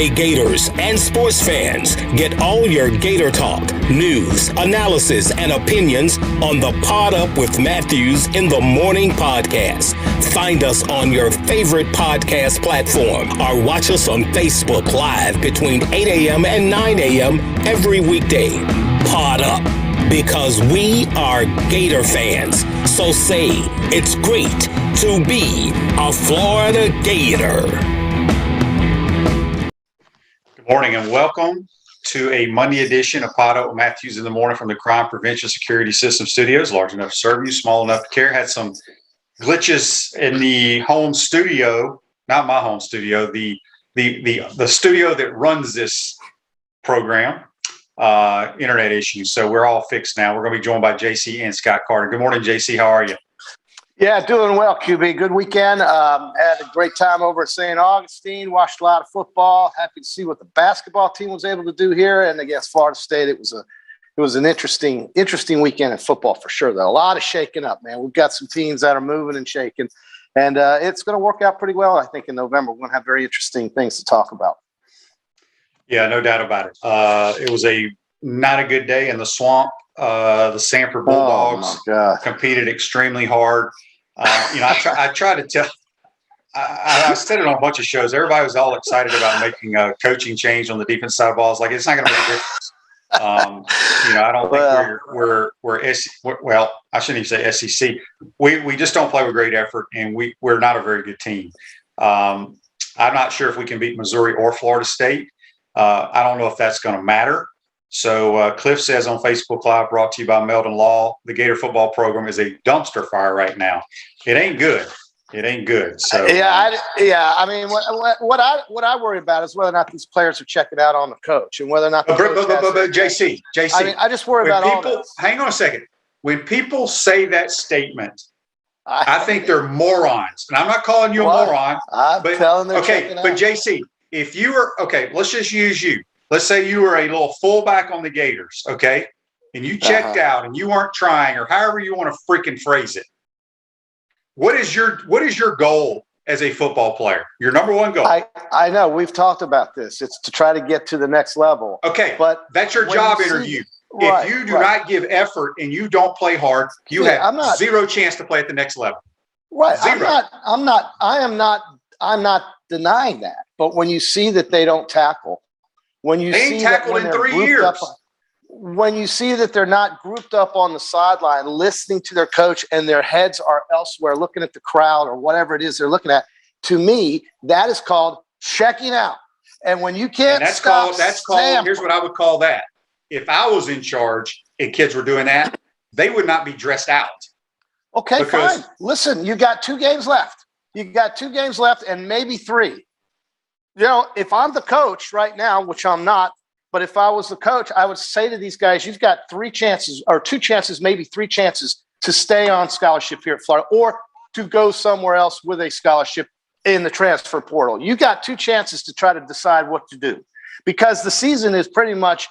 Hey Gators and sports fans, get all your Gator talk, news, analysis, and opinions on the Pod Up with Matthews in the Morning podcast. Find us on your favorite podcast platform or watch us on Facebook Live between 8 a.m. and 9 a.m. every weekday. Pod Up, because we are Gator fans. So say it's great to be a Florida Gator. Good morning and welcome to a Monday edition of Pod Up with Matthews in the Morning from the Crime Prevention Security System Studios. Large enough to serve you, small enough to care. Had some glitches in the home studio, not my home studio, the studio that runs this program, internet issues. So we're all fixed now. We're going to be joined by JC and Scott Carter. Good morning, JC. How are you? Yeah, doing well, QB. Good weekend. Had a great time over at St. Augustine. Watched a lot of football. Happy to see what the basketball team was able to do here. And against Florida State, it was an interesting weekend in football for sure. Though a lot of shaking up, man. We've got some teams that are moving and shaking, and it's going to work out pretty well. I think in November we're going to have very interesting things to talk about. Yeah, no doubt about it. It was not a good day in the swamp. The Samford Bulldogs competed extremely hard. I tried to tell. I said it on a bunch of shows. Everybody was all excited about making a coaching change on the defense side of the ball. It's like it's not going to make a difference. I don't think we're I shouldn't even say SEC. We just don't play with great effort, and we're not a very good team. I'm not sure if we can beat Missouri or Florida State. I don't know if that's going to matter. So Cliff says on Facebook Live, brought to you by Meldon Law, the Gator football program is a dumpster fire right now. It ain't good. So I mean, what I worry about is whether or not these players are checking out on the coach and whether or not. JC. I mean, I just worry about all this. Hang on a second. When people say that statement, I think they're morons, and I'm not calling you a moron. I'm telling them. Okay, but JC, if you were let's just use you. Let's say you were a little fullback on the Gators, okay, and you checked out and you weren't trying, or however you want to freaking phrase it. What is your goal as a football player? Your number one goal? I know we've talked about this. It's to try to get to the next level. Okay, but that's your job interview. If you do not give effort and you don't play hard, you have zero chance to play at the next level. Right. Zero. I'm not denying that. But when you see that they don't tackle. When you they ain't tackled in 3 years. When you see that they're not grouped up on the sideline, listening to their coach and their heads are elsewhere, looking at the crowd or whatever it is they're looking at, to me, that is called checking out. And when you can't that's called. Here's what I would call that. If I was in charge and kids were doing that, they would not be dressed out. Okay, fine. Listen, you got 2 games left. And maybe 3. If I'm the coach right now, which I'm not, but if I was the coach, I would say to these guys, you've got 3 chances or 2 chances, maybe 3 chances to stay on scholarship here at Florida or to go somewhere else with a scholarship in the transfer portal. You got 2 chances to try to decide what to do because the season is pretty much,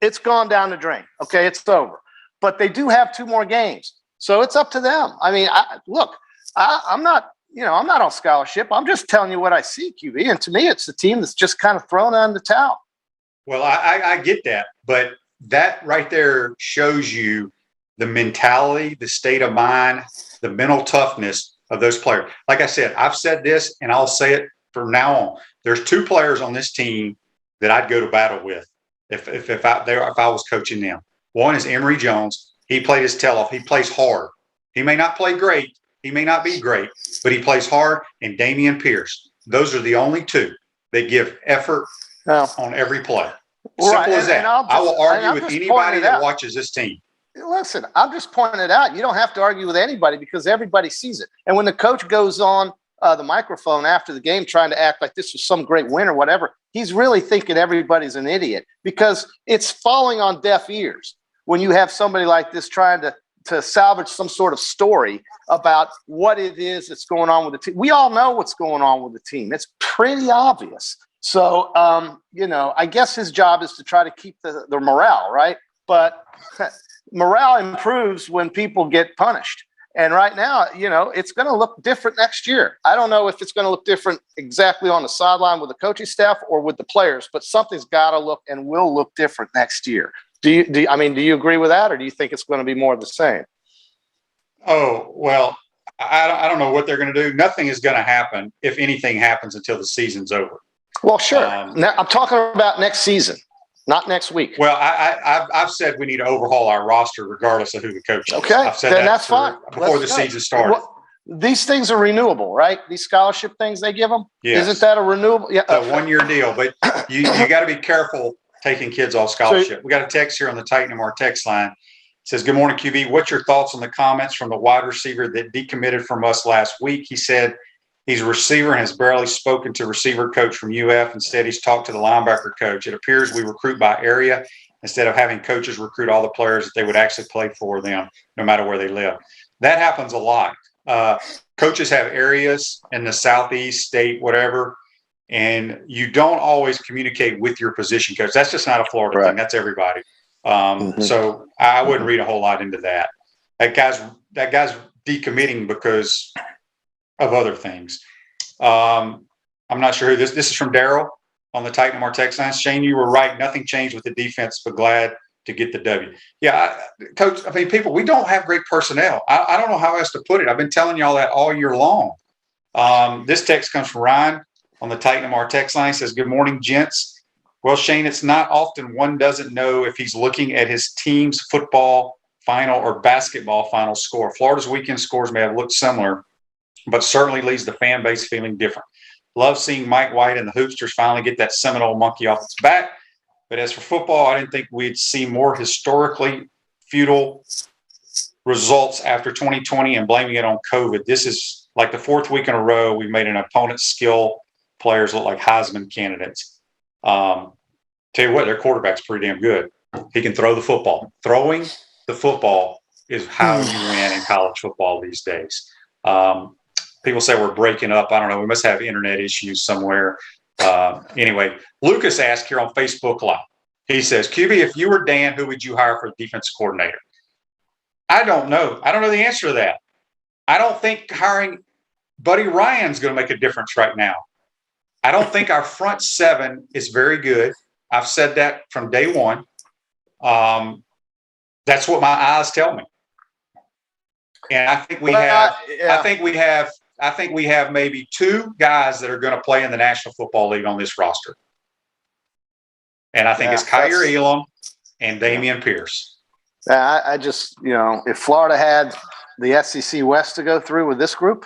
it's gone down the drain. Okay, it's over. But they do have 2 more games. So it's up to them. I mean, I'm not on scholarship. I'm just telling you what I see, QB. And to me, it's the team that's just kind of thrown on the towel. Well, I get that. But that right there shows you the mentality, the state of mind, the mental toughness of those players. Like I said, I've said this, and I'll say it from now on. There's 2 players on this team that I'd go to battle with if I was coaching them. One is Emory Jones. He played his tail off. He plays hard. He may not play great. He may not be great, but he plays hard. And Damian Pierce. Those are the only 2 that give effort on every play. Simple as that. I will argue with anybody that watches this team. Listen, I'm just pointing it out. You don't have to argue with anybody because everybody sees it. And when the coach goes on the microphone after the game trying to act like this was some great win or whatever, he's really thinking everybody's an idiot because it's falling on deaf ears when you have somebody like this trying to salvage some sort of story about what it is that's going on with the team. We all know what's going on with the team. It's pretty obvious. So, I guess his job is to try to keep the morale, right? But morale improves when people get punished. And right now, it's going to look different next year. I don't know if it's going to look different exactly on the sideline with the coaching staff or with the players, but something's got to look and will look different next year. Do you agree with that, or do you think it's going to be more of the same? Oh, well, I don't know what they're going to do. Nothing is going to happen, if anything happens, until the season's over. Well, sure. Now, I'm talking about next season, not next week. Well, I've said we need to overhaul our roster regardless of who the coach is. Okay, I've said then that's fine. Before the season started. Well, these things are renewable, right? These scholarship things they give them? Yes. Isn't that a renewable? Yeah. It's a one-year deal, but you got to be careful taking kids off scholarship. We got a text here on the Titan MR text line. It says, "Good morning, QB. What's your thoughts on the comments from the wide receiver that decommitted from us last week? He said he's a receiver and has barely spoken to receiver coach from UF. Instead, he's talked to the linebacker coach. It appears we recruit by area instead of having coaches recruit all the players that they would actually play for them, no matter where they live." That happens a lot. Coaches have areas in the Southeast, state, whatever, and you don't always communicate with your position coach. That's just not a Florida thing. That's everybody. So I wouldn't read a whole lot into that. That guy's decommitting because of other things. I'm not sure who this is from Daryl on the Titan MR text line. Shane, you were right. Nothing changed with the defense, but glad to get the W. Yeah, Coach, people, we don't have great personnel. I don't know how else to put it. I've been telling y'all that all year long. This text comes from Ryan on the Titan MR text line. He says, "Good morning, gents. Well, Shane, it's not often one doesn't know if he's looking at his team's football final or basketball final score. Florida's weekend scores may have looked similar, but certainly leaves the fan base feeling different. Love seeing Mike White and the Hoopsters finally get that Seminole monkey off its back. But as for football, I didn't think we'd see more historically futile results after 2020 and blaming it on COVID. This is like the fourth week in a row we've made an opponent's skill players look like Heisman candidates. Tell you what, their quarterback's pretty damn good. He can throw the football. Throwing the football is how you win in college football these days. People say we're breaking up. I don't know. We must have internet issues somewhere. Anyway, Lucas asked here on Facebook Live. He says, "QB, if you were Dan, who would you hire for defense coordinator?" I don't know. I don't know the answer to that. I don't think hiring Buddy Ryan's going to make a difference right now. I don't think our front seven is very good. I've said that from day one. That's what my eyes tell me. And I think we have maybe two guys that are going to play in the National Football League on this roster. And I think it's Kyer Elam and Damian Pierce. I just, if Florida had the SEC West to go through with this group,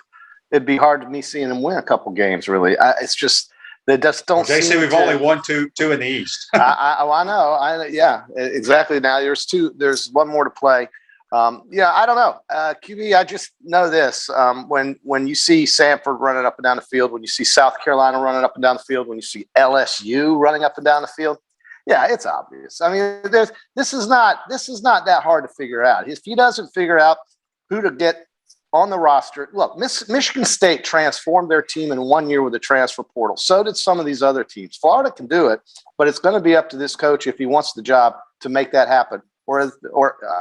it'd be hard to me seeing them win a couple games, really. It's just they just don't. They say we've only won two in the East. I know. Yeah, exactly. Now there's one more to play. I don't know. QB, I just know this. When you see Samford running up and down the field, when you see South Carolina running up and down the field, when you see LSU running up and down the field, yeah, it's obvious. I mean, this is not that hard to figure out. If he doesn't figure out who to get on the roster, look, Michigan State transformed their team in 1 year with the transfer portal. So did some of these other teams. Florida can do it, but it's going to be up to this coach if he wants the job to make that happen. Or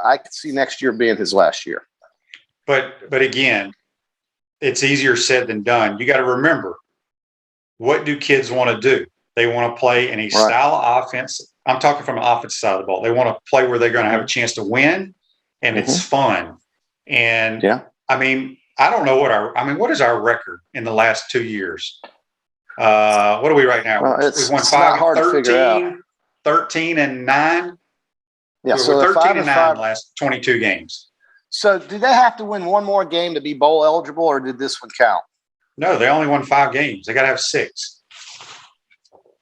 I could see next year being his last year. But again, it's easier said than done. You got to remember, what do kids want to do? They want to play in a style of offense. I'm talking from an offensive side of the ball. They want to play where they're going to have a chance to win, and it's fun. And I mean, I don't know what is our record in the last 2 years? What are we right now? Well, We've won 13 and 9. Yeah, we're so 13 and 9 in the last 22 games. So do they have to win one more game to be bowl eligible, or did this one count? No, they only won 5 games. They got to have 6.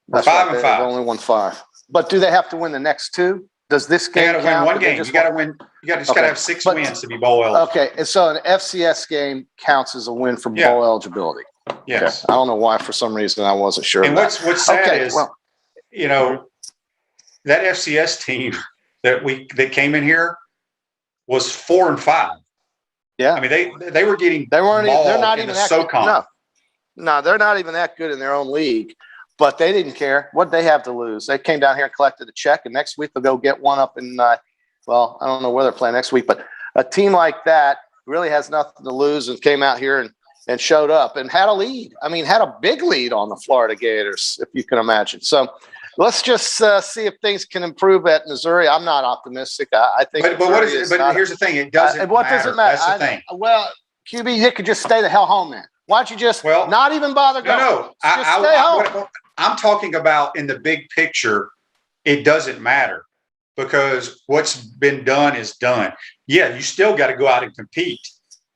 That's 5 and 5. They've only won 5. But do they have to win the next 2? Does this game count? They got to win one game. You got to win. You got to have 6 wins to be bowl eligible. Okay, and so an FCS game counts as a win for bowl eligibility. Yes. Okay. I don't know why, for some reason, I wasn't sure. And what's sad is, that FCS team that came in here was 4 and 5. Yeah, I mean they were getting they're not even that SoCon. good. No, they're not even that good in their own league. But they didn't care. What they have to lose? They came down here and collected a check, and next week they'll go get one up in. I don't know where they're playing next week, but a team like that really has nothing to lose and came out here and showed up and had a lead. I mean, had a big lead on the Florida Gators, if you can imagine. So let's just see if things can improve at Missouri. I'm not optimistic. I think. But here's the thing: it doesn't. What matter. does it matter? That's the thing. Well, QB, you could just stay the hell home, man. Why don't you just not even bother going? No. Just stay home. I'm talking about in the big picture. It doesn't matter because what's been done is done. Yeah, you still got to go out and compete,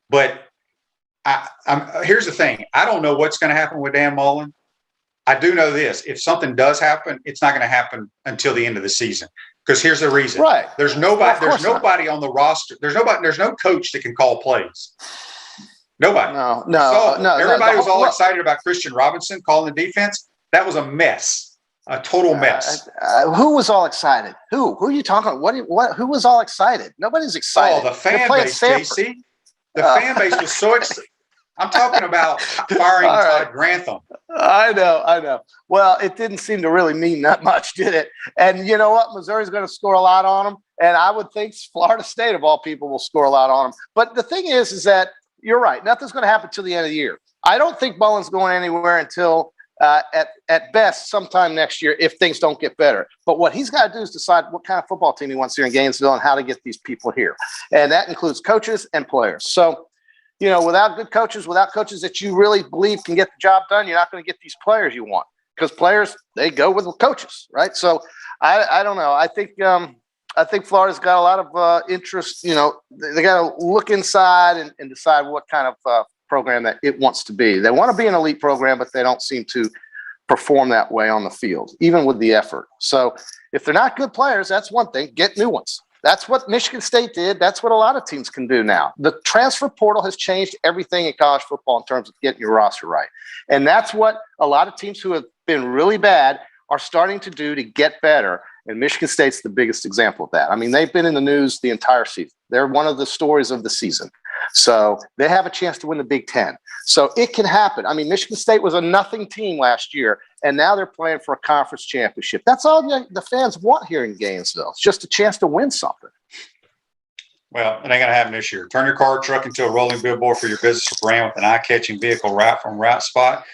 but. Here's the thing. I don't know what's going to happen with Dan Mullen. I do know this. If something does happen, it's not going to happen until the end of the season. Because here's the reason. Right. There's nobody on the roster. There's no coach that can call plays. Nobody. No. Everybody was all excited about Christian Robinson calling the defense. That was a mess. A total mess. Who was all excited? Who are you talking about? Who was all excited? Nobody's excited. Oh, the fan base, JC. The fan base was so excited. I'm talking about firing Todd Grantham. I know. Well, it didn't seem to really mean that much, did it? And you know what? Missouri's going to score a lot on them. And I would think Florida State, of all people, will score a lot on them. But the thing is that you're right. Nothing's going to happen till the end of the year. I don't think Mullen's going anywhere until at best sometime next year if things don't get better. But what he's got to do is decide what kind of football team he wants here in Gainesville and how to get these people here. And that includes coaches and players. So, without good coaches, without coaches that you really believe can get the job done, you're not going to get these players you want because players, they go with the coaches, right? So I don't know. I think Florida's got a lot of interest. They got to look inside and decide what kind of program that it wants to be. They want to be an elite program, but they don't seem to perform that way on the field, even with the effort. So if they're not good players, that's one thing. Get new ones. That's what Michigan State did. That's what a lot of teams can do now. The transfer portal has changed everything in college football in terms of getting your roster right. And that's what a lot of teams who have been really bad are starting to do to get better. And Michigan State's the biggest example of that. I mean, they've been in the news the entire season. They're one of the stories of the season. So they have a chance to win the Big Ten. So it can happen. I mean, Michigan State was a nothing team last year, and now they're playing for a conference championship. That's all the fans want here in Gainesville. It's just a chance to win something. Well, it ain't going to happen this year. Turn your car or truck into a rolling billboard for your business or brand with an eye-catching vehicle wrap from Route Spot.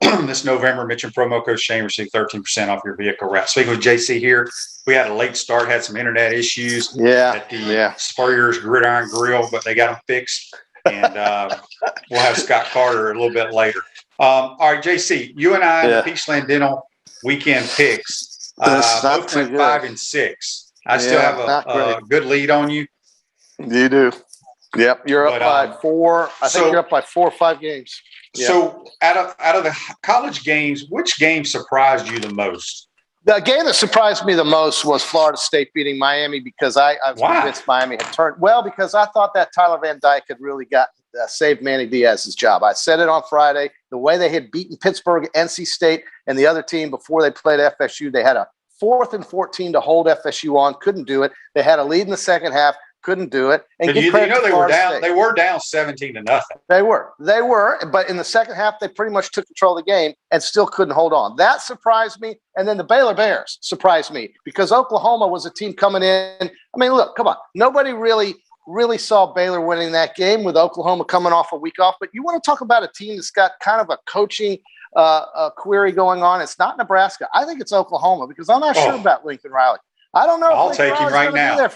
This November, mention promo code Shane, receive 13% off your vehicle wrap. Speaking with JC here, we had a late start, had some internet issues at the Spurrier's Gridiron Grill, but they got them fixed. And we'll have Scott Carter a little bit later. All right, JC, you and I, the Peachland Dental weekend picks, both went 5 and 6. I still have a good lead on you. You do. Yep, you're up by 4. I think you're up by 4 or 5 games. Yeah. So out of the college games, which game surprised you the most? The game that surprised me the most was Florida State beating Miami because I was convinced Miami had turned well because I thought that Tyler Van Dyke had really got saved Manny Diaz's job. I said it on Friday. The way they had beaten Pittsburgh, NC State, and the other team before they played FSU, they had a 4th and 14 to hold FSU on. Couldn't do it. They had a lead in the second half. Couldn't do it. And they were down. State. They were down 17-0. They were, but in the second half, they pretty much took control of the game and still couldn't hold on. That surprised me. And then the Baylor Bears surprised me because Oklahoma was a team coming in. I mean, look, come on. Nobody really saw Baylor winning that game with Oklahoma coming off a week off. But you want to talk about a team that's got kind of a coaching query going on. It's not Nebraska. I think it's Oklahoma because I'm not sure about Lincoln Riley. I don't know. I'll take him right now.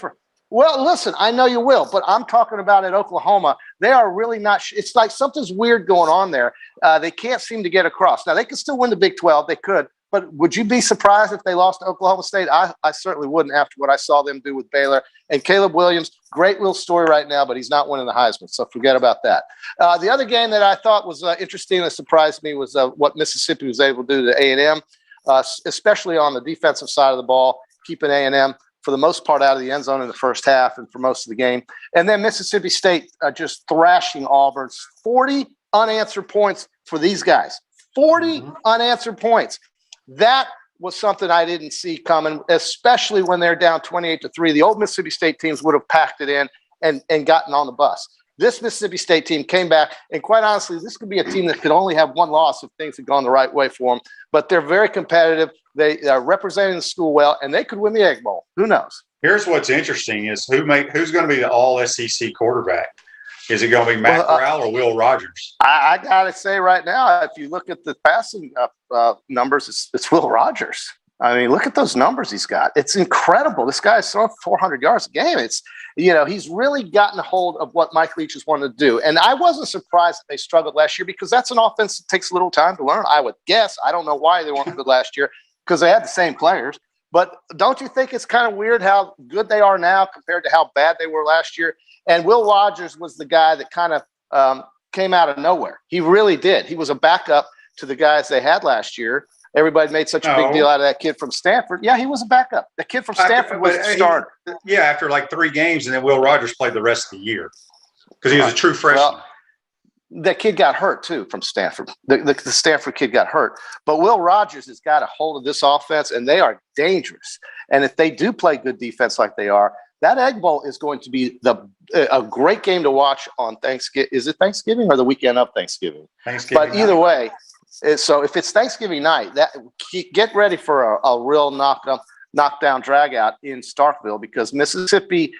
Well, listen, I know you will, but I'm talking about at Oklahoma. They are really not it's like something's weird going on there. They can't seem to get across. Now, they could still win the Big 12. They could. But would you be surprised if they lost to Oklahoma State? I certainly wouldn't after what I saw them do with Baylor. And Caleb Williams, great little story right now, but he's not winning the Heisman, so forget about that. The other game that I thought was interesting that surprised me was what Mississippi was able to do to A&M, especially on the defensive side of the ball, keeping A&M for the most part out of the end zone in the first half and for most of the game. And then Mississippi State just thrashing Auburn. 40 unanswered points for these guys. 40 unanswered points. That was something I didn't see coming, especially when they're down 28-3. The old Mississippi State teams would have packed it in and gotten on the bus. This Mississippi State team came back, and quite honestly, this could be a team that could only have one loss if things had gone the right way for them. But they're very competitive. They are representing the school well, and they could win the Egg Bowl. Who knows? Here's what's interesting is who's going to be the all-SEC quarterback. Is it going to be Matt Corral or Will Rogers? I got to say right now, if you look at the passing numbers, it's Will Rogers. I mean, look at those numbers he's got. It's incredible. This guy's throwing 400 yards a game. It's, he's really gotten a hold of what Mike Leach has wanted to do. And I wasn't surprised that they struggled last year because that's an offense that takes a little time to learn, I would guess. I don't know why they weren't good last year because they had the same players. But don't you think it's kind of weird how good they are now compared to how bad they were last year? And Will Rogers was the guy that kind of came out of nowhere. He really did. He was a backup to the guys they had last year. Everybody made such a big deal out of that kid from Stanford. Yeah, he was a backup. The kid from Stanford was a starter. After like 3 games, and then Will Rogers played the rest of the year because he was a true freshman. Well, that kid got hurt, too, from Stanford. The Stanford kid got hurt. But Will Rogers has got a hold of this offense, and they are dangerous. And if they do play good defense like they are, that Egg Bowl is going to be a great game to watch on Thanksgiving. Is it Thanksgiving or the weekend of Thanksgiving? But either way. So if it's Thanksgiving night, get ready for a real knockdown drag out in Starkville because Mississippi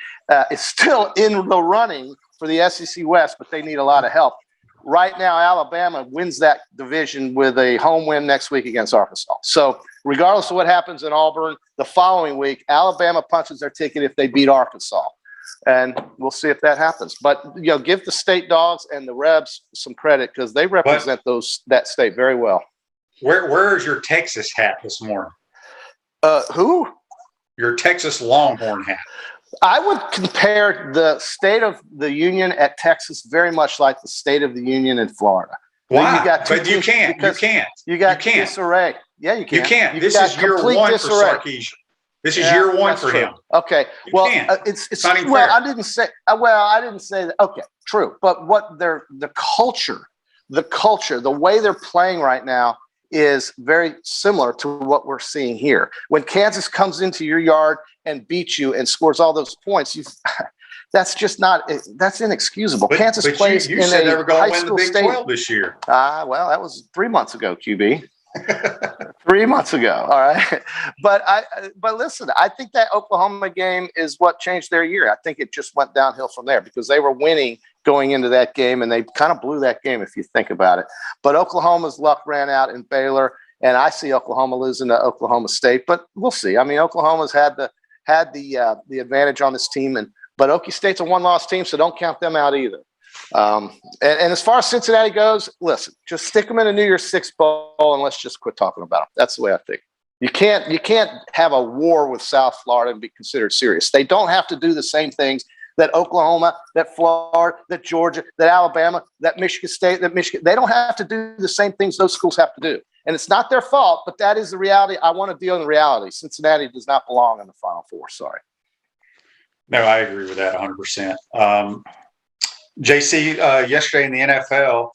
is still in the running for the SEC West, but they need a lot of help. Right now, Alabama wins that division with a home win next week against Arkansas. So regardless of what happens in Auburn, the following week, Alabama punches their ticket if they beat Arkansas. And we'll see if that happens. But, give the state dogs and the Rebs some credit because they represent that state very well. Where is your Texas hat this morning? Who? Your Texas Longhorn hat. I would compare the State of the Union at Texas very much like the State of the Union in Florida. Wow, but you can't. You got disarray. Yeah, you can. You can't. This is year one for Sarkisian. This is year one for him. Okay. It's I didn't say that. Okay, true. But what the culture, the way they're playing right now is very similar to what we're seeing here. When Kansas comes into your yard and beats you and scores all those points, that's just that's inexcusable. Kansas plays you said they were going to win the Big State. 12 this year. Well, that was 3 months ago, QB. 3 months ago. All right. But listen, I think that Oklahoma game is what changed their year. I think it just went downhill from there because they were winning going into that game and they kind of blew that game if you think about it. But Oklahoma's luck ran out in Baylor, and I see Oklahoma losing to Oklahoma State, but we'll see. I mean, Oklahoma's had the advantage on this team, but Okie State's a one-loss team, so don't count them out either. And as far as Cincinnati goes, listen, just stick them in a New Year's Six bowl and let's just quit talking about them. That's the way I think. You can't have a war with South Florida and be considered serious. They don't have to do the same things that Oklahoma, that Florida, that Georgia, that Alabama, that Michigan State, that Michigan. They don't have to do the same things those schools have to do. And it's not their fault, but that is the reality. I want to deal in the reality. Cincinnati does not belong in the Final Four. Sorry. No, I agree with that 100%. JC, yesterday in the NFL,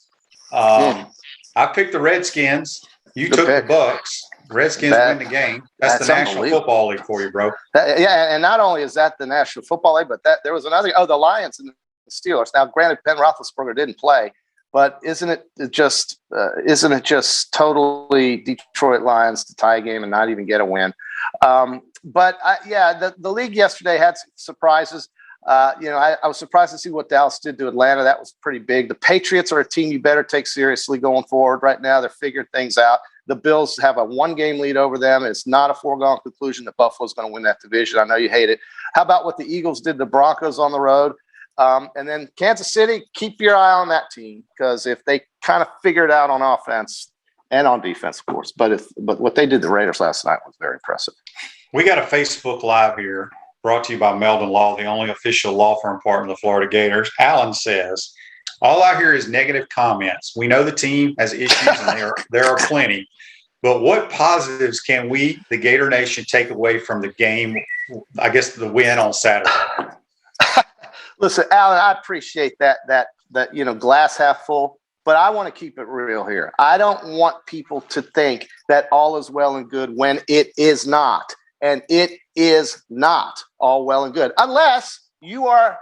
I picked the Redskins. You took the Bucks. Redskins win the game. That's the National Football League for you, bro. And not only is that the National Football League, but there was another. The Lions and the Steelers. Now, granted, Ben Roethlisberger didn't play, but isn't it just totally Detroit Lions to tie a game and not even get a win? The league yesterday had surprises. I was surprised to see what Dallas did to Atlanta. That was pretty big. The Patriots are a team you better take seriously going forward. Right now, they're figuring things out. The Bills have a 1-game lead over them. It's not a foregone conclusion that Buffalo's going to win that division. I know you hate it. How about what the Eagles did to the Broncos on the road? And then Kansas City, keep your eye on that team because if they kind of figure it out on offense and on defense, of course. But what they did to the Raiders last night was very impressive. We got a Facebook Live here. Brought to you by Meldon Law, the only official law firm partner of the Florida Gators. Alan says, all I hear is negative comments. We know the team has issues, and there are plenty. But what positives can we, the Gator Nation, take away from the game, I guess the win on Saturday? Listen, Alan, I appreciate that glass half full, but I want to keep it real here. I don't want people to think that all is well and good when it is not. And it is not all well and good unless you are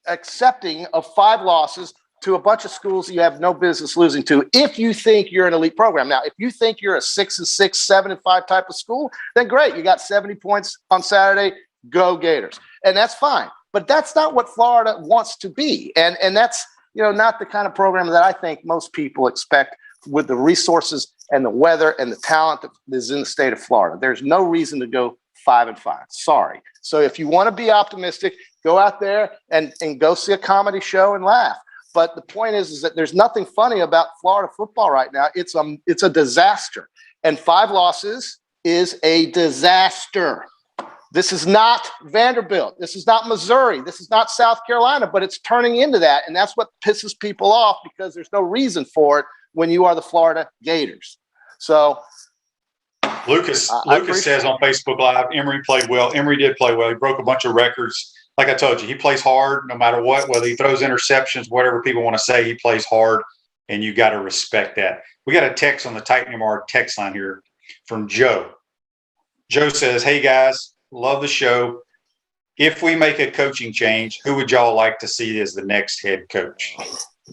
accepting of 5 losses to a bunch of schools you have no business losing to if you think you're an elite program. Now, if you think you're a 6-6, 7-5 type of school, then great. You got 70 points on Saturday. Go Gators. And that's fine. But that's not what Florida wants to be. And that's, not the kind of program that I think most people expect with the resources and the weather and the talent that is in the state of Florida. There's no reason to go 5-5. Sorry. So if you want to be optimistic, go out there and go see a comedy show and laugh. But the point is that there's nothing funny about Florida football right now. It's a disaster. And 5 losses is a disaster. This is not Vanderbilt. This is not Missouri. This is not South Carolina, but it's turning into that. And that's what pisses people off because there's no reason for it when you are the Florida Gators. So Lucas says on Facebook Live, Emory played well. Emory did play well. He broke a bunch of records. Like I told you, he plays hard no matter what, whether he throws interceptions, whatever people want to say, he plays hard, and you got to respect that. We got a text on the Titan MR text line here from Joe. Joe says, hey, guys, love the show. If we make a coaching change, who would y'all like to see as the next head coach?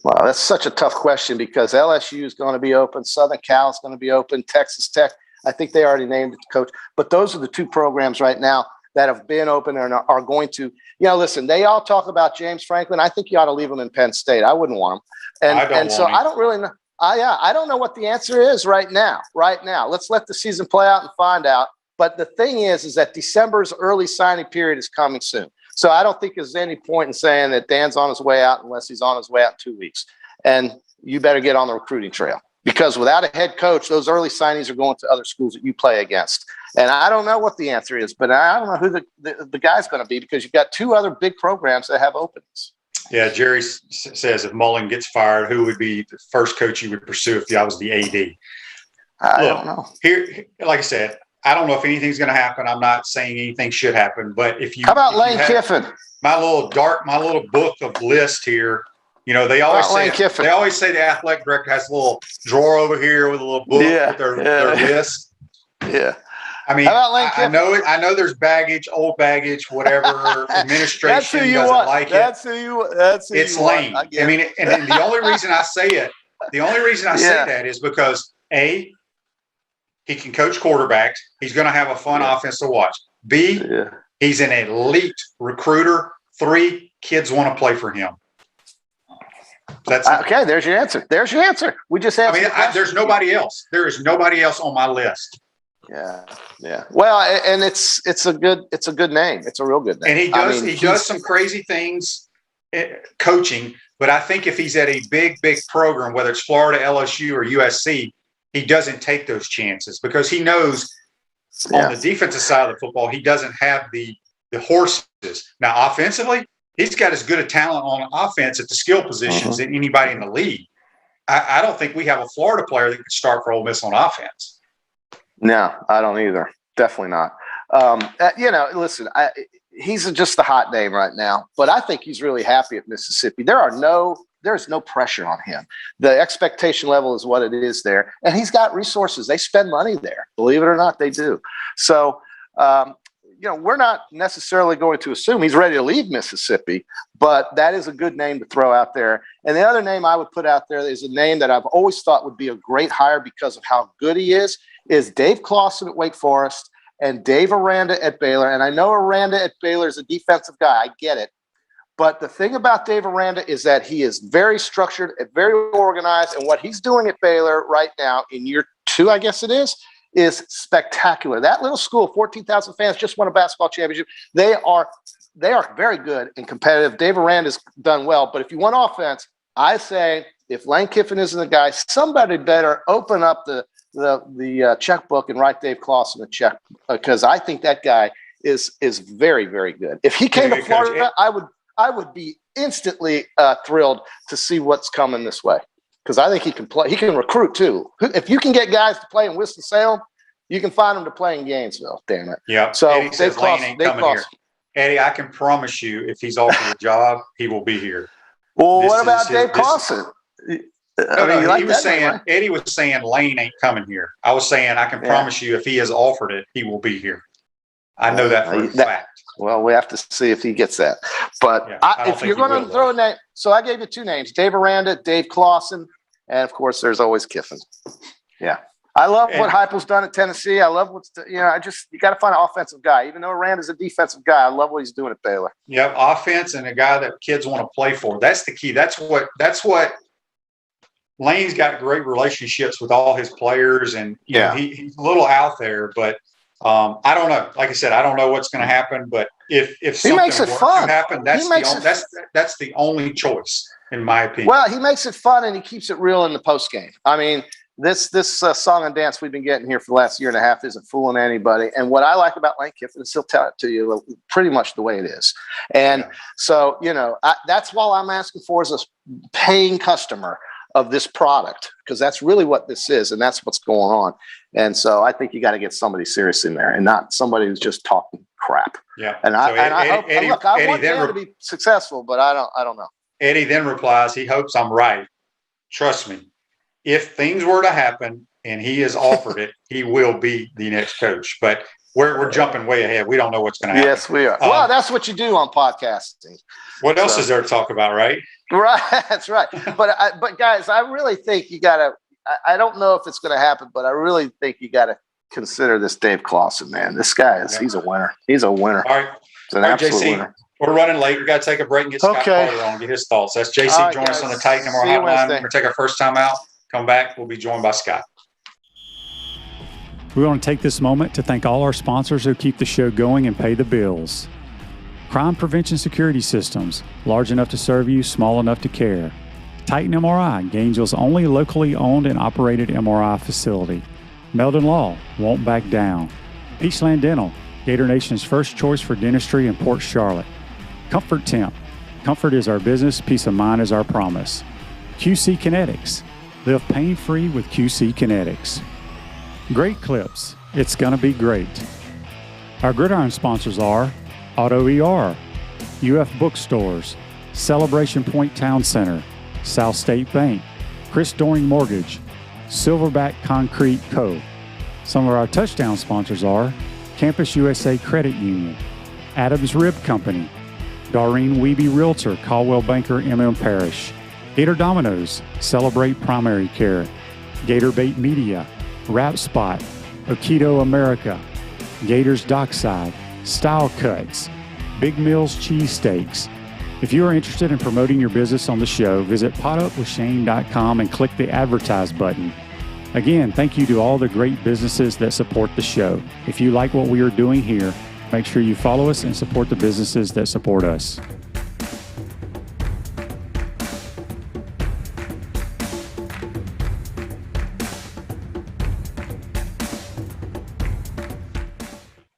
Wow, that's such a tough question because LSU is going to be open. Southern Cal is going to be open. Texas Tech, I think they already named the coach. But those are the 2 programs right now that have been open and are going to, listen, they all talk about James Franklin. I think you ought to leave him in Penn State. I wouldn't want him. I don't really know. I don't know what the answer is right now. Let's let the season play out and find out. But the thing is that December's early signing period is coming soon. So I don't think there's any point in saying that Dan's on his way out unless he's on his way out in 2 weeks. And you better get on the recruiting trail. Because without a head coach, those early signings are going to other schools that you play against. And I don't know what the answer is, but I don't know who the guy's going to be because you've got 2 other big programs that have openings. Yeah, Jerry says if Mullen gets fired, who would be the first coach you would pursue if I was the AD? I don't know. Here, like I said, I don't know if anything's going to happen. I'm not saying anything should happen, but if you how about Lane Kiffin? My little book of list here. They always say the athletic director has a little drawer over here with a little book with their list. Yeah. I mean, I know there's baggage, old baggage, whatever. Administration doesn't like it. That's it's lame. I mean, and the only reason I say it, say that is because A, he can coach quarterbacks. He's going to have a fun offense to watch. B, he's an elite recruiter. 3, kids want to play for him. That's okay. There's your answer. We just have. There's nobody else. There is nobody else on my list. Yeah. Well, and it's a good name. It's a real good name. And he does some crazy things coaching, but I think if he's at a big program, whether it's Florida, LSU, or USC, he doesn't take those chances because he knows on the defensive side of the football, he doesn't have the horses. Now, offensively, he's got as good a talent on offense at the skill positions than anybody in the league. I don't think we have a Florida player that could start for Ole Miss on offense. No, I don't either. Definitely not. Listen, he's just the hot name right now, but I think he's really happy at Mississippi. There's no pressure on him. The expectation level is what it is there, and he's got resources. They spend money there. Believe it or not, they do. So, we're not necessarily going to assume he's ready to leave Mississippi, but that is a good name to throw out there. And the other name I would put out there is a name that I've always thought would be a great hire because of how good he is Dave Clawson at Wake Forest and Dave Aranda at Baylor. And I know Aranda at Baylor is a defensive guy. I get it. But the thing about Dave Aranda is that he is very structured and very organized. And what he's doing at Baylor right now in year 2, I guess it is spectacular. That little school, 14,000 fans, just won a basketball championship. They are very good and competitive. Dave Aranda's done well. But if you want offense, I say if Lane Kiffin isn't the guy, somebody better open up the checkbook and write Dave Clawson a check because I think that guy is very, very good. If he came to Florida, I would be instantly thrilled to see what's coming this way because I think he can play. He can recruit too. If you can get guys to play in Winston-Salem, you can find them to play in Gainesville. Damn it. Yeah. So Eddie says Lane ain't coming here. Eddie, I can promise you, if he's offered a job, he will be here. Well, what about Dave Clawson? Eddie was saying Lane ain't coming here. I was saying I can promise you if he has offered it, he will be here. I know that for a fact. Well, we have to see if he gets that. But if you're going to throw a name, so I gave you 2 names, Dave Aranda, Dave Clawson, and of course there's always Kiffin. Yeah. I love what Heupel's done at Tennessee. I love you got to find an offensive guy. Even though Aranda's a defensive guy, I love what he's doing at Baylor. Yep, offense and a guy that kids want to play for. That's the key. That's what Lane's got great relationships with all his players, and he's a little out there, but I don't know. Like I said, I don't know what's going to happen, but if something makes it fun. To happen, that's the only choice, in my opinion. Well, he makes it fun and he keeps it real in the post game. I mean, this song and dance we've been getting here for the last year and a half isn't fooling anybody. And what I like about Lane Kiffin is he'll tell it to you pretty much the way it is. And so, that's all I'm asking for is a paying customer of this product, because that's really what this is, and that's what's going on. And so I think you got to get somebody serious in there and not somebody who's just talking crap. Yeah. And I hope, look, I want them to be successful, but I don't know. Eddie then replies, he hopes I'm right. Trust me, if things were to happen and he is offered it, he will be the next coach. But we're jumping way ahead. We don't know what's going to happen. Yes, we are. Well, that's what you do on podcasting. What else is there to talk about, right? Right, that's right. But guys, I really think you got to. I don't know if it's going to happen, but I really think you got to consider this Dave Clawson, man. This guy he's a winner. He's a winner. All right, it's an absolute JC, winner. We're running late. We got to take a break and get Scott Carter on, get his thoughts. That's JC. Right, join us on the guys. Titan MR See you hotline. Wednesday. We're going to take our first time out. Come back. We'll be joined by Scott. We want to take this moment to thank all our sponsors who keep the show going and pay the bills. Crime Prevention Security Systems, large enough to serve you, small enough to care. Titan MRI, Gainesville's only locally owned and operated MRI facility. Meldon Law, won't back down. Peachland Dental, Gator Nation's first choice for dentistry in Port Charlotte. Comfort Temp, comfort is our business, peace of mind is our promise. QC Kinetics, live pain-free with QC Kinetics. Great Clips, it's gonna be great. Our Gridiron sponsors are Auto ER, UF Bookstores, Celebration Point Town Center, South State Bank, Chris Doring Mortgage, Silverback Concrete Co. Some of our touchdown sponsors are Campus USA Credit Union, Adams Rib Company, Doreen Wiebe Realtor, Caldwell Banker, MM Parish, Gator Dominoes, Celebrate Primary Care, Gator Bait Media, Wrap Spot, Okido America, Gators Dockside, Style Cuts, Big Mills Cheesesteaks. If you are interested in promoting your business on the show, visit potupwithshane.com and click the advertise button. Again, thank you to all the great businesses that support the show. If you like what we are doing here, make sure you follow us and support the businesses that support us.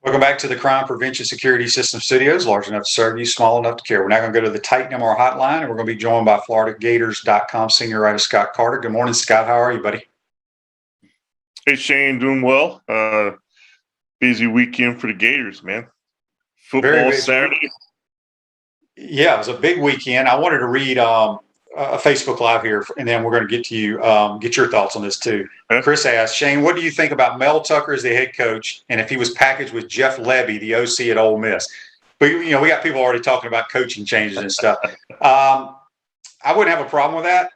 Welcome back to the Crime Prevention Security System Studios, large enough to serve you, small enough to care. We're now going to go to the Titan MR hotline, and we're going to be joined by FloridaGators.com senior writer Scott Carter. Good morning, Scott. How are you, buddy? Hey, Shane, doing well. Busy weekend for the Gators, man. Football Saturday. Yeah, it was a big weekend. I wanted to read a Facebook Live here, and then we're going to get to you, get your thoughts on this too. Chris asked, Shane, what do you think about Mel Tucker as the head coach, and if he was packaged with Jeff Lebby, the OC at Ole Miss? But we got people already talking about coaching changes and stuff. I wouldn't have a problem with that.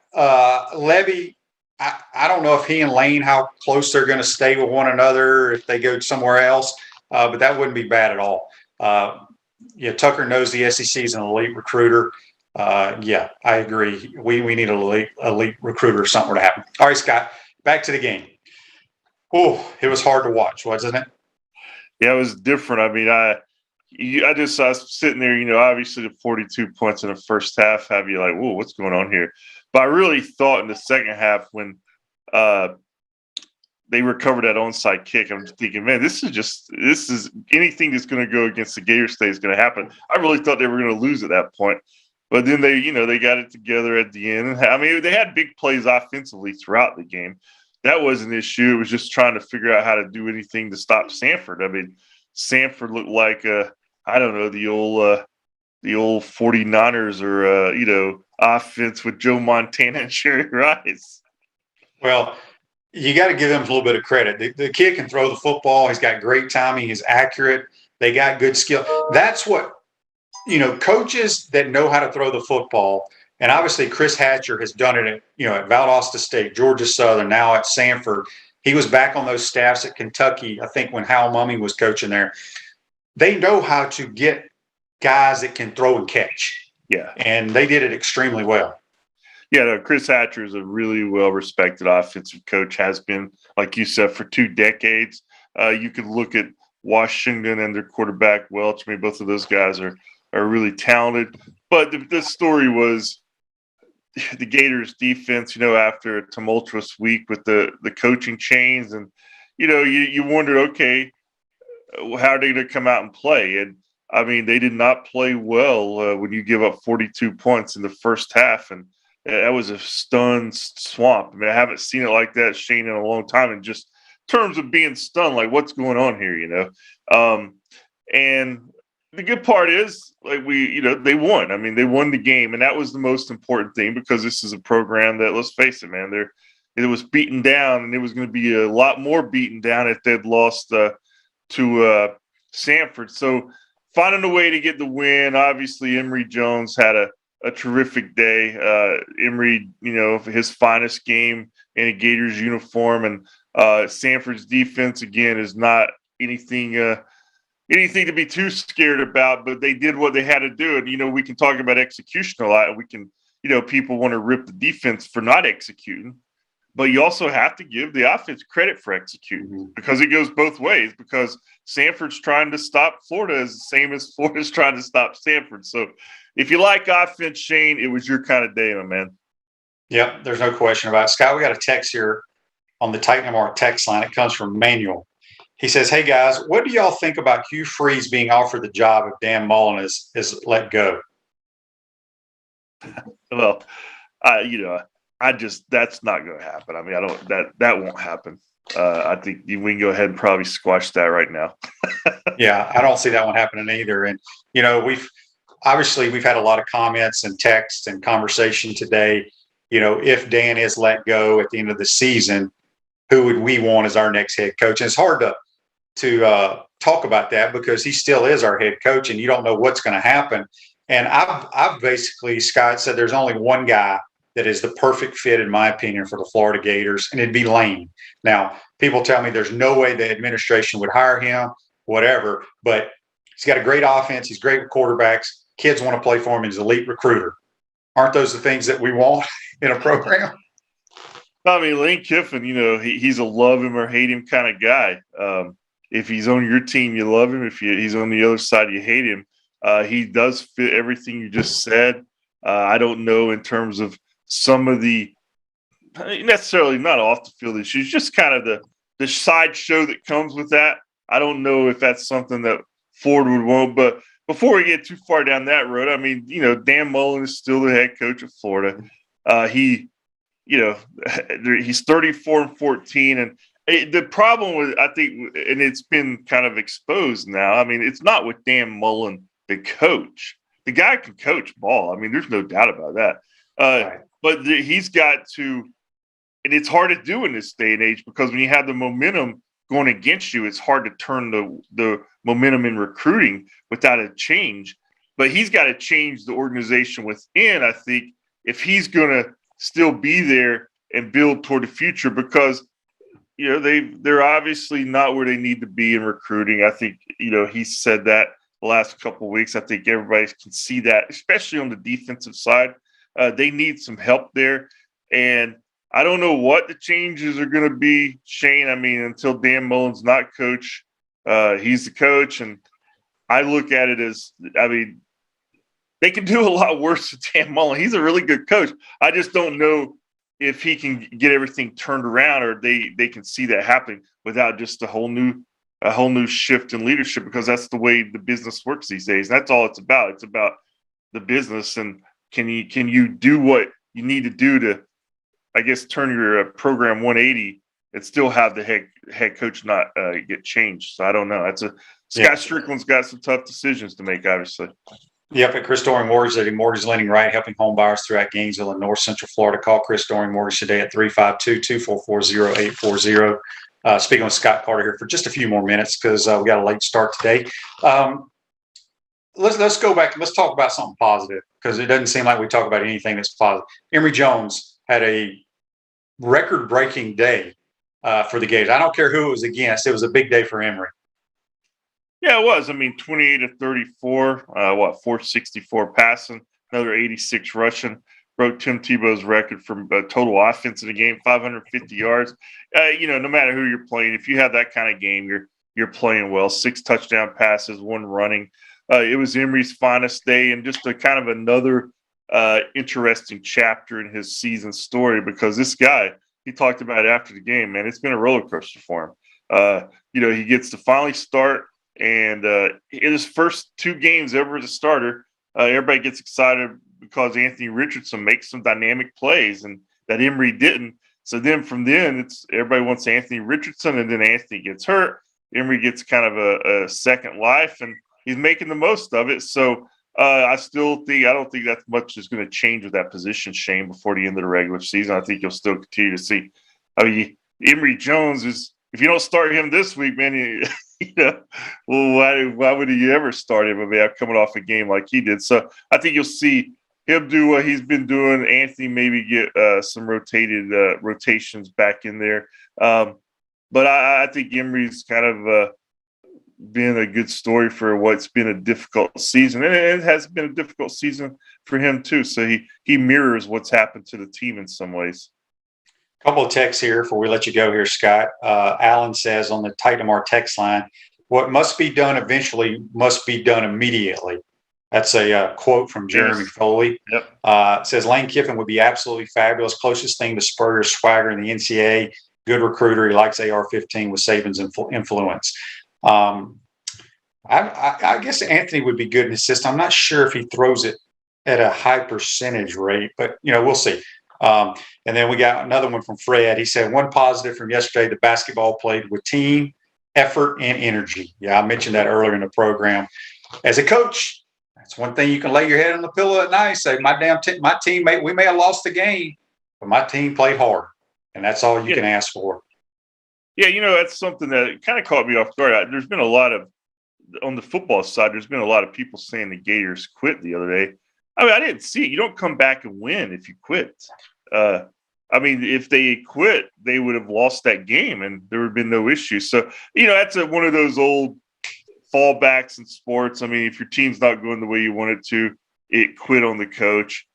Lebby, I don't know if he and Lane, how close they're going to stay with one another if they go somewhere else, but that wouldn't be bad at all. Tucker knows the SEC is an elite recruiter. I agree. We need an elite recruiter if something were to happen. All right, Scott, back to the game. Oh, it was hard to watch, wasn't it? Yeah, it was different. I mean, I was sitting there, obviously the 42 points in the first half have you like, whoa, what's going on here? But I really thought in the second half when they recovered that onside kick, I'm thinking, man, this is anything that's going to go against the Gator State is going to happen. I really thought they were going to lose at that point. But then they got it together at the end. I mean, they had big plays offensively throughout the game. That was an issue. It was just trying to figure out how to do anything to stop Samford. I mean, Samford looked like, the old 49ers or, offense with Joe Montana and Sherry Rice. Well, you got to give him a little bit of credit. The kid can throw the football. He's got great timing. He's accurate. They got good skill. That's what, coaches that know how to throw the football, and obviously Chris Hatcher has done it at Valdosta State, Georgia Southern, now at Samford. He was back on those staffs at Kentucky, I think, when Hal Mumme was coaching there. They know how to get guys that can throw and catch. Yeah. And they did it extremely well. Yeah, no, Chris Hatcher is a really well-respected offensive coach, has been, like you said, for 2 decades. You could look at Washington and their quarterback, Welch. I mean, both of those guys are really talented. But the story was the Gators defense, after a tumultuous week with the coaching change. And, you wondered, okay, how are they going to come out and play? And, I mean, they did not play well when you give up 42 points in the first half. And that was a stunned swamp. I mean, I haven't seen it like that, Shane, in a long time. In just terms of being stunned, like, what's going on here, And the good part is, like, they won. I mean, they won the game, and that was the most important thing, because this is a program that, let's face it, man, it was beaten down, and it was going to be a lot more beaten down if they'd lost to Samford. So finding a way to get the win. Obviously, Emory Jones had a terrific day. Emory, his finest game in a Gators uniform, and Samford's defense again is not anything to be too scared about. But they did what they had to do, and we can talk about execution a lot, and we can, people want to rip the defense for not executing, but you also have to give the offense credit for executing, because it goes both ways. Because Samford's trying to stop Florida is the same as Florida's trying to stop Samford. So if you like offense, Shane, it was your kind of day, my man. Yep, there's no question about it. Scott, we got a text here on the Titan MR text line. It comes from Manuel. He says, "Hey, guys, what do y'all think about Hugh Freeze being offered the job if Dan Mullen is let go?" Well, that's not going to happen. I mean, that won't happen. I think we can go ahead and probably squash that right now. Yeah, I don't see that one happening either. And, we've had a lot of comments and texts and conversation today. If Dan is let go at the end of the season, who would we want as our next head coach? And it's hard to talk about that, because he still is our head coach, and you don't know what's going to happen. And I've basically, Scott, said there's only one guy that is the perfect fit, in my opinion, for the Florida Gators, and it'd be Lane. Now, people tell me there's no way the administration would hire him, whatever, but he's got a great offense. He's great with quarterbacks. Kids want to play for him. He's an elite recruiter. Aren't those the things that we want in a program? I mean, Lane Kiffin, he's a love him or hate him kind of guy. If he's on your team, you love him. If he's on the other side, you hate him. He does fit everything you just said. I don't know in terms of some of the necessarily not off the field issues, just kind of the sideshow that comes with that. I don't know if that's something that Ford would want. But before we get too far down that road, I mean, Dan Mullen is still the head coach of Florida. He's 34-14, and the problem with, I think, and it's been kind of exposed now. I mean, it's not with Dan Mullen, the coach. The guy can coach ball. I mean, there's no doubt about that. Right. But he's got to, and it's hard to do in this day and age, because when you have the momentum going against you, it's hard to turn the momentum in recruiting without a change. But he's got to change the organization within, I think, if he's going to still be there and build toward the future, because they're obviously not where they need to be in recruiting. I think he said that the last couple of weeks. I think everybody can see that, especially on the defensive side. They need some help there, and I don't know what the changes are going to be, Shane. I mean, until Dan Mullen's not coach, he's the coach, and I look at it as, I mean, they can do a lot worse than Dan Mullen. He's a really good coach. I just don't know if he can get everything turned around, or they can see that happening without just a whole new shift in leadership, because that's the way the business works these days. That's all it's about. It's about the business, and can you do what you need to do to, I guess, turn your program 180 and still have the head coach not get changed. So I don't know. Scott Strickland's got some tough decisions to make, obviously. Yep, at Chris Doring Mortgage, at Mortgage Lending Right, helping home buyers throughout Gainesville and North Central Florida. Call Chris Doring Mortgage today at 352-244-0840. Speaking with Scott Carter here for just a few more minutes, because we got a late start today. Let's go back. Let's talk about something positive, because it doesn't seem like we talk about anything that's positive. Emory Jones had a record-breaking day for the Gators. I don't care who it was against. It was a big day for Emory. Yeah, it was. I mean, 28 to 34, 464 passing, another 86 rushing. Broke Tim Tebow's record for total offense in the game, 550 yards. No matter who you're playing, if you have that kind of game, you're playing well. 6 touchdown passes, 1 running. It was Emory's finest day, and just a kind of another interesting chapter in his season story, because this guy, he talked about it after the game, man, it's been a roller coaster for him. He gets to finally start, and in his first 2 games ever as a starter, everybody gets excited because Anthony Richardson makes some dynamic plays, and that Emory didn't. So then from then, it's everybody wants Anthony Richardson, and then Anthony gets hurt. Emory gets kind of a second life, and he's making the most of it. So I don't think that much is going to change with that position, Shane, before the end of the regular season. I think you'll still continue to see. I mean, Emory Jones is, if you don't start him this week, man, why would you ever start him? I mean, coming off a game like he did. So I think you'll see him do what he's been doing. Anthony maybe get some rotations back in there. But I think Emory's kind of been a good story for what's been a difficult season. And it has been a difficult season for him too. So he mirrors what's happened to the team in some ways. A couple of texts here before we let you go here, Scott. Alan says on the Titan Mar text line, what must be done eventually must be done immediately. That's a quote from Jeremy Foley. Yep. It says Lane Kiffin would be absolutely fabulous. Closest thing to Spurrier's swagger in the NCAA. Good recruiter. He likes AR-15 with Saban's influence. I guess Anthony would be good in his system. I'm not sure if he throws it at a high percentage rate, but, we'll see. And then we got another one from Fred. He said, one positive from yesterday, the basketball played with team, effort, and energy. Yeah, I mentioned that earlier in the program. As a coach, that's one thing you can lay your head on the pillow at night, say, my teammate, we may have lost the game, but my team played hard. And that's all you can ask for. Yeah, that's something that kind of caught me off guard. There's been a lot of, on the football side, there's been a lot of people saying the Gators quit the other day. I mean, I didn't see it. You don't come back and win if you quit. If they quit, they would have lost that game and there would have been no issue. So, that's one of those old fallbacks in sports. I mean, if your team's not going the way you want it to, it quit on the coach.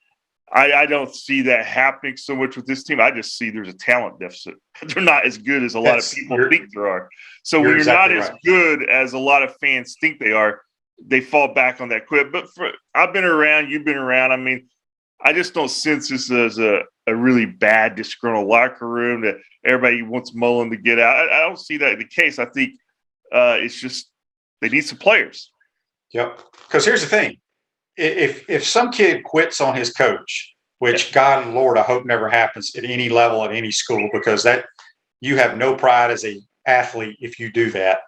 I don't see that happening so much with this team. I just see there's a talent deficit. They're not as good as a lot of people think there are. So when you're exactly not as good as a lot of fans think they are, they fall back on that quit. But I've been around, you've been around. I mean, I just don't sense this as a really bad, disgruntled locker room that everybody wants Mullen to get out. I don't see that the case. I think it's just they need some players. Yep. Because here's the thing. If some kid quits on his coach, which God and Lord, I hope never happens at any level at any school, because that you have no pride as a athlete if you do that.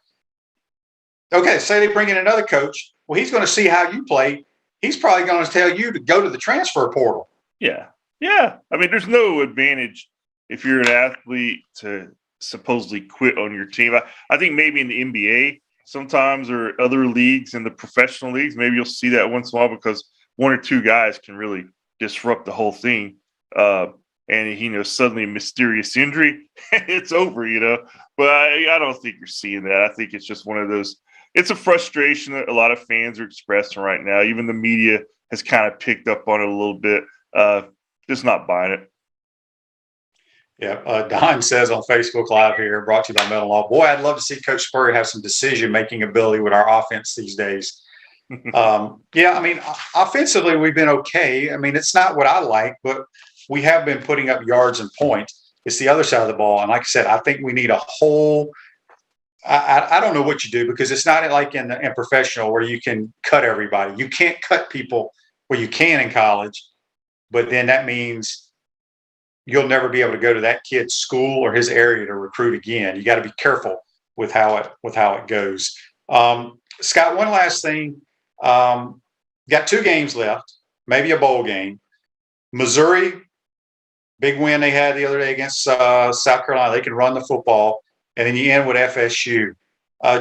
Okay, say they bring in another coach. Well, he's going to see how you play. He's probably going to tell you to go to the transfer portal. Yeah. Yeah. I mean, there's no advantage if you're an athlete to supposedly quit on your team. I think maybe in the NBA sometimes, or other leagues in the professional leagues, maybe you'll see that once in a while because 1 or 2 guys can really disrupt the whole thing. And, suddenly a mysterious injury, it's over, But I don't think you're seeing that. I think it's just one of those – it's a frustration that a lot of fans are expressing right now. Even the media has kind of picked up on it a little bit. Just not buying it. Yeah, Don says on Facebook Live here, brought to you by Metal Law, boy, I'd love to see Coach Spurrier have some decision-making ability with our offense these days. Offensively, we've been okay. I mean, it's not what I like, but we have been putting up yards and points. It's the other side of the ball. And like I said, I think we need a whole I don't know what you do, because it's not like in professional where you can cut everybody. You can't cut people where you can in college, but then that means you'll never be able to go to that kid's school or his area to recruit again. You got to be careful with how it goes. Scott, one last thing. Got 2 games left, maybe a bowl game. Missouri, big win they had the other day against South Carolina. They can run the football. And then you end with FSU.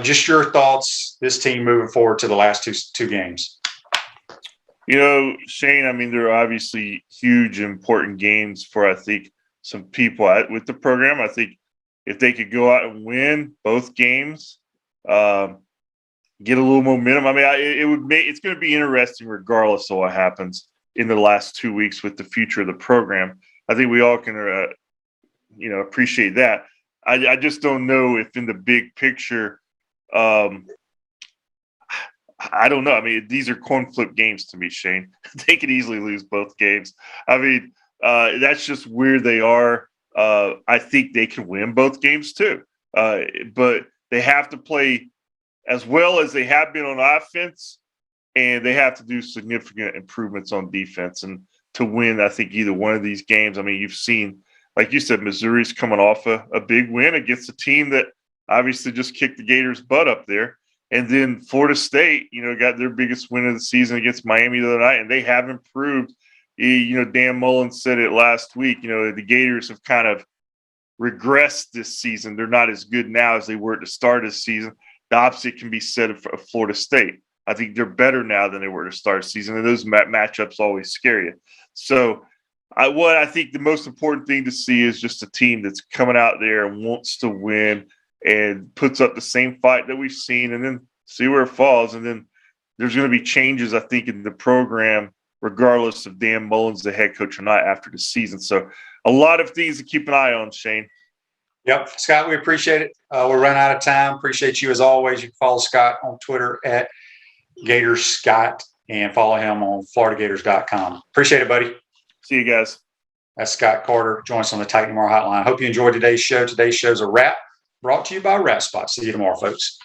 Just your thoughts, this team moving forward to the last two games. Shane, I mean, there are obviously huge, important games for, I think, some people with the program. I think if they could go out and win both games, get a little momentum. I mean, it's going to be interesting regardless of what happens in the last 2 weeks with the future of the program. I think we all can, appreciate that. I just don't know if in the big picture, I don't know. I mean, these are coin flip games to me, Shane. They could easily lose both games. I mean, that's just where they are. I think they can win both games too. But they have to play as well as they have been on offense, and they have to do significant improvements on defense. And to win, I think, either one of these games, I mean, you've seen, like you said, Missouri's coming off a big win against a team that obviously just kicked the Gators' butt up there. And then Florida State, got their biggest win of the season against Miami the other night, and they have improved. Dan Mullen said it last week. The Gators have kind of regressed this season. They're not as good now as they were at the start of the season. The opposite can be said of Florida State. I think they're better now than they were to start the season, and those matchups always scare you. So what I think the most important thing to see is just a team that's coming out there and wants to win and puts up the same fight that we've seen, and then see where it falls. And then there's going to be changes, I think, in the program, regardless of Dan Mullen's the head coach or not after the season. So a lot of things to keep an eye on, Shane. Yep. Scott, we appreciate it. We're running out of time. Appreciate you as always. You can follow Scott on Twitter at GatorsScott and follow him on FloridaGators.com. Appreciate it, buddy. See you guys. That's Scott Carter. Join us on the Tight Tomorrow Hotline. Hope you enjoyed today's show. Today's show's a wrap, brought to you by Wrap Spot. See you tomorrow, folks.